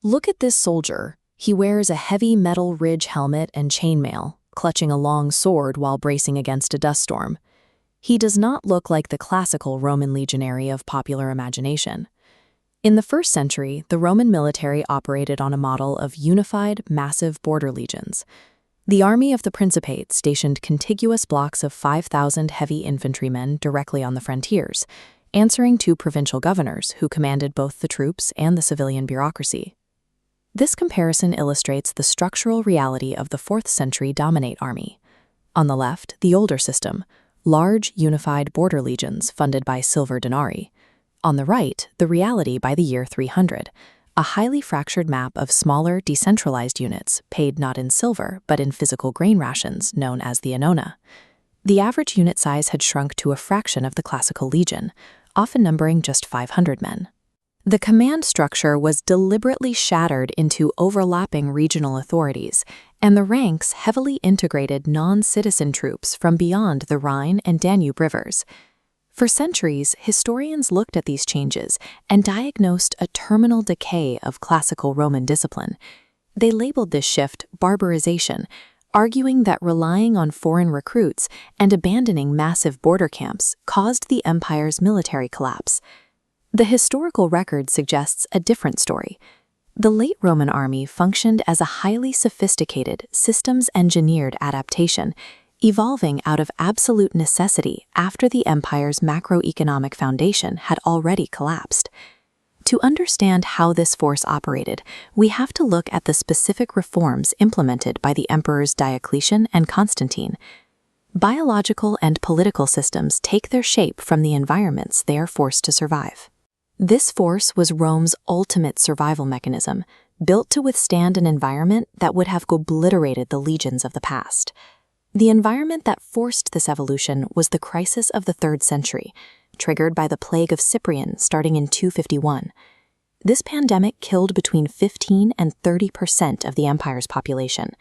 Look at this soldier. He wears a heavy metal ridge helmet and chainmail, clutching a long sword while bracing against a dust storm. He does not look like the classical Roman legionary of popular imagination. In the 1st century, the Roman military operated on a model of unified, massive border legions. The army of the Principate stationed contiguous blocks of 5,000 heavy infantrymen directly on the frontiers, answering to provincial governors who commanded both the troops and the civilian bureaucracy. This comparison illustrates the structural reality of the 4th century Dominate army. On the left, the older system, large, unified border legions funded by silver denarii. On the right, the reality by the year 300, a highly fractured map of smaller, decentralized units paid not in silver but in physical grain rations known as the Annona. The average unit size had shrunk to a fraction of the classical legion, often numbering just 500 men. The command structure was deliberately shattered into overlapping regional authorities, and the ranks heavily integrated non-citizen troops from beyond the Rhine and Danube rivers. For centuries, historians looked at these changes and diagnosed a terminal decay of classical Roman discipline. They labeled this shift barbarization, arguing that relying on foreign recruits and abandoning massive border camps caused the empire's military collapse. The historical record suggests a different story. The late Roman army functioned as a highly sophisticated, systems-engineered adaptation, evolving out of absolute necessity after the empire's macroeconomic foundation had already collapsed. To understand how this force operated, we have to look at the specific reforms implemented by the Emperors Diocletian and Constantine. Biological and political systems take their shape from the environments they are forced to survive. This force was Rome's ultimate survival mechanism, built to withstand an environment that would have obliterated the legions of the past. The environment that forced this evolution was the crisis of the 3rd century, triggered by the plague of Cyprian starting in 251. This pandemic killed between 15 and 30% of the empire's population.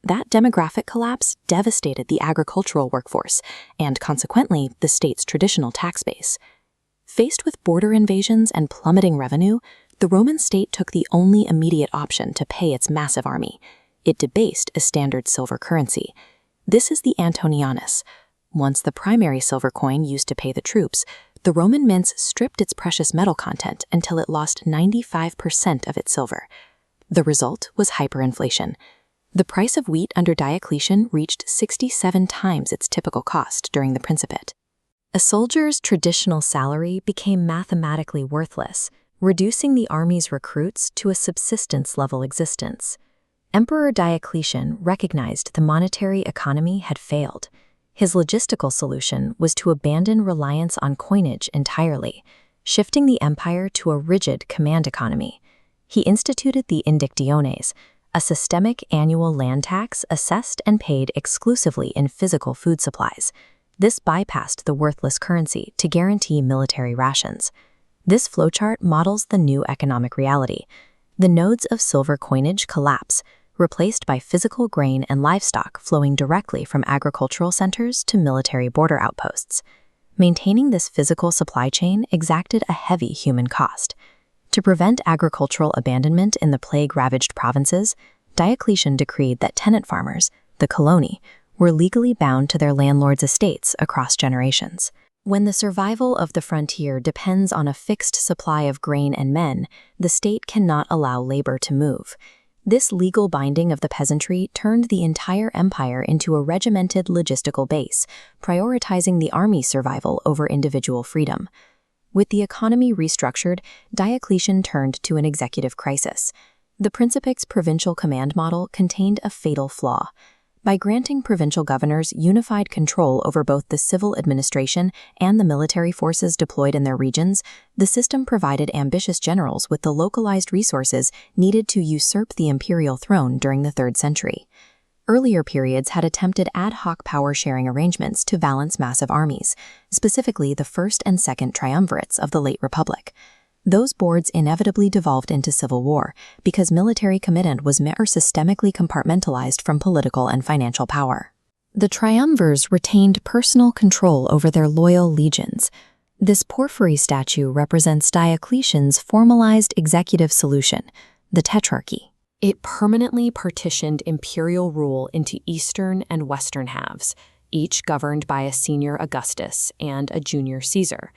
That demographic collapse devastated the agricultural workforce and, consequently, the state's traditional tax base. Faced with border invasions and plummeting revenue, the Roman state took the only immediate option to pay its massive army. It debased a standard silver currency. This is the Antonianus. Once the primary silver coin used to pay the troops, the Roman mints stripped its precious metal content until it lost 95% of its silver. The result was hyperinflation. The price of wheat under Diocletian reached 67 times its typical cost during the Principate. A soldier's traditional salary became mathematically worthless, reducing the army's recruits to a subsistence-level existence. Emperor Diocletian recognized the monetary economy had failed. His logistical solution was to abandon reliance on coinage entirely, shifting the empire to a rigid command economy. He instituted the indictiones, a systemic annual land tax assessed and paid exclusively in physical food supplies. This bypassed the worthless currency to guarantee military rations. This flowchart models the new economic reality. The nodes of silver coinage collapse, replaced by physical grain and livestock flowing directly from agricultural centers to military border outposts. Maintaining this physical supply chain exacted a heavy human cost. To prevent agricultural abandonment in the plague-ravaged provinces, Diocletian decreed that tenant farmers, the coloni, were legally bound to their landlords' estates across generations. When the survival of the frontier depends on a fixed supply of grain and men, the state cannot allow labor to move. This legal binding of the peasantry turned the entire empire into a regimented logistical base, prioritizing the army's survival over individual freedom. With the economy restructured, Diocletian turned to an executive crisis. The Principate's provincial command model contained a fatal flaw. By granting provincial governors unified control over both the civil administration and the military forces deployed in their regions, the system provided ambitious generals with the localized resources needed to usurp the imperial throne during the 3rd century. Earlier periods had attempted ad hoc power-sharing arrangements to balance massive armies, specifically the First and Second Triumvirates of the late Republic. Those boards inevitably devolved into civil war because military command was more systemically compartmentalized from political and financial power. The triumvirs retained personal control over their loyal legions. This porphyry statue represents Diocletian's formalized executive solution, the Tetrarchy. It permanently partitioned imperial rule into eastern and western halves, each governed by a senior Augustus and a junior Caesar.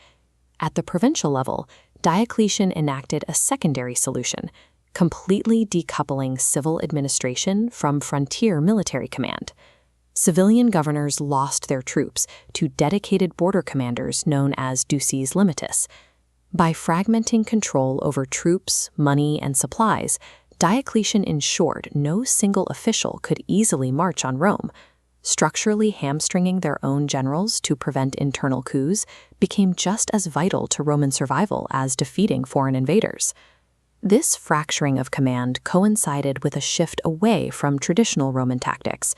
At the provincial level, Diocletian enacted a secondary solution, completely decoupling civil administration from frontier military command. Civilian governors lost their troops to dedicated border commanders known as duces limitis. By fragmenting control over troops, money, and supplies, Diocletian ensured no single official could easily march on Rome. Structurally hamstringing their own generals to prevent internal coups became just as vital to Roman survival as defeating foreign invaders. This fracturing of command coincided with a shift away from traditional Roman tactics.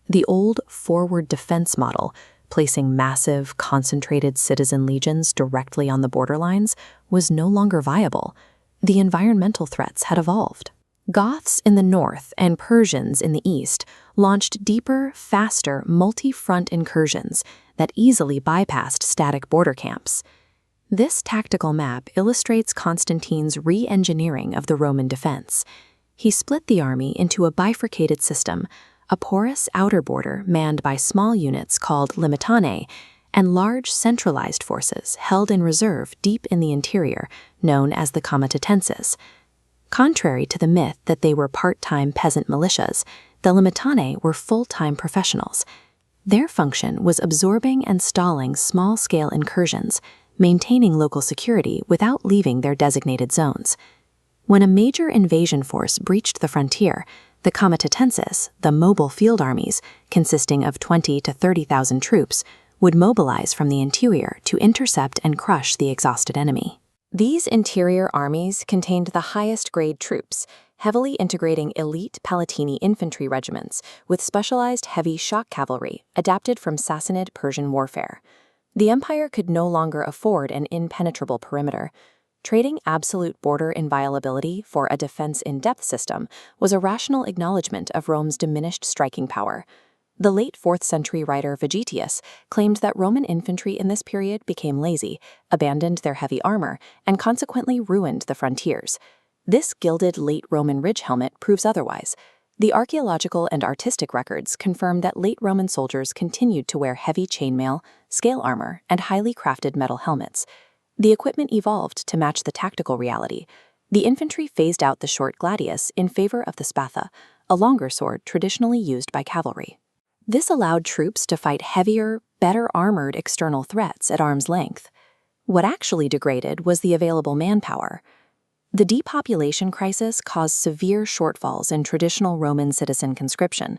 The old forward defense model, placing massive, concentrated citizen legions directly on the borderlines, was no longer viable. The environmental threats had evolved. Goths in the north and Persians in the east launched deeper, faster, multi-front incursions that easily bypassed static border camps. This tactical map illustrates Constantine's re-engineering of the Roman defense. He split the army into a bifurcated system, a porous outer border manned by small units called limitanae, and large centralized forces held in reserve deep in the interior, known as the comitatenses. Contrary to the myth that they were part-time peasant militias, the limitanae were full-time professionals. Their function was absorbing and stalling small-scale incursions, maintaining local security without leaving their designated zones. When a major invasion force breached the frontier, the comitatenses, the mobile field armies, consisting of 20,000 to 30,000 troops, would mobilize from the interior to intercept and crush the exhausted enemy. These interior armies contained the highest-grade troops, heavily integrating elite Palatini infantry regiments with specialized heavy shock cavalry adapted from Sassanid Persian warfare. The empire could no longer afford an impenetrable perimeter. Trading absolute border inviolability for a defense-in-depth system was a rational acknowledgement of Rome's diminished striking power. The late 4th century writer Vegetius claimed that Roman infantry in this period became lazy, abandoned their heavy armor, and consequently ruined the frontiers. This gilded late Roman ridge helmet proves otherwise. The archaeological and artistic records confirm that late Roman soldiers continued to wear heavy chainmail, scale armor, and highly crafted metal helmets. The equipment evolved to match the tactical reality. The infantry phased out the short gladius in favor of the spatha, a longer sword traditionally used by cavalry. This allowed troops to fight heavier, better armored external threats at arm's length. What actually degraded was the available manpower. The depopulation crisis caused severe shortfalls in traditional Roman citizen conscription.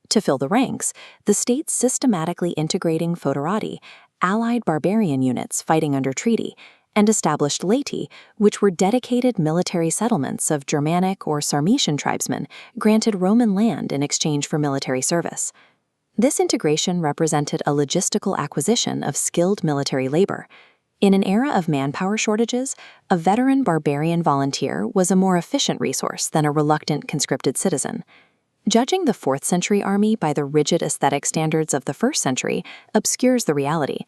To fill the ranks, the state systematically integrating foederati, allied barbarian units fighting under treaty, and established laeti, which were dedicated military settlements of Germanic or Sarmatian tribesmen granted Roman land in exchange for military service. This integration represented a logistical acquisition of skilled military labor. In an era of manpower shortages, a veteran barbarian volunteer was a more efficient resource than a reluctant conscripted citizen. Judging the 4th century army by the rigid aesthetic standards of the 1st century obscures the reality.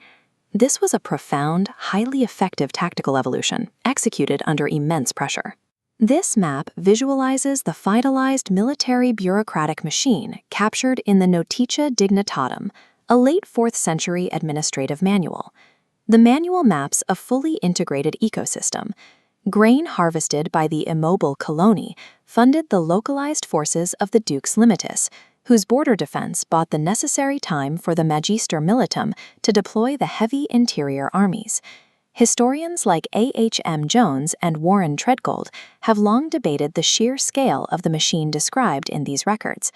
This was a profound, highly effective tactical evolution, executed under immense pressure. This map visualizes the finalized military bureaucratic machine captured in the Notitia Dignitatum, a late 4th century administrative manual. The manual maps a fully integrated ecosystem. Grain harvested by the immobile coloni funded the localized forces of the Dux Limitis, whose border defense bought the necessary time for the Magister Militum to deploy the heavy interior armies. Historians like A.H.M. Jones and Warren Treadgold have long debated the sheer scale of the machine described in these records.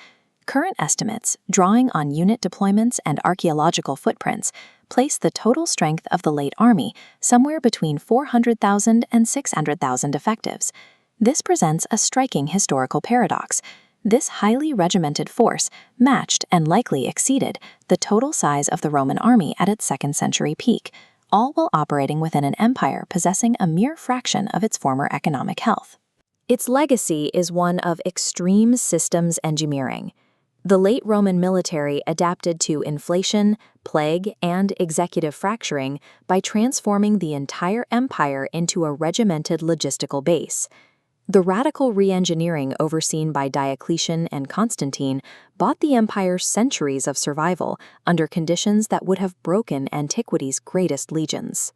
Current estimates, drawing on unit deployments and archaeological footprints, place the total strength of the late army somewhere between 400,000 and 600,000 effectives. This presents a striking historical paradox. This highly regimented force matched and likely exceeded the total size of the Roman army at its 2nd century peak, all while operating within an empire possessing a mere fraction of its former economic health. Its legacy is one of extreme systems engineering. The late Roman military adapted to inflation, plague, and executive fracturing by transforming the entire empire into a regimented logistical base. The radical re-engineering overseen by Diocletian and Constantine bought the empire centuries of survival under conditions that would have broken antiquity's greatest legions.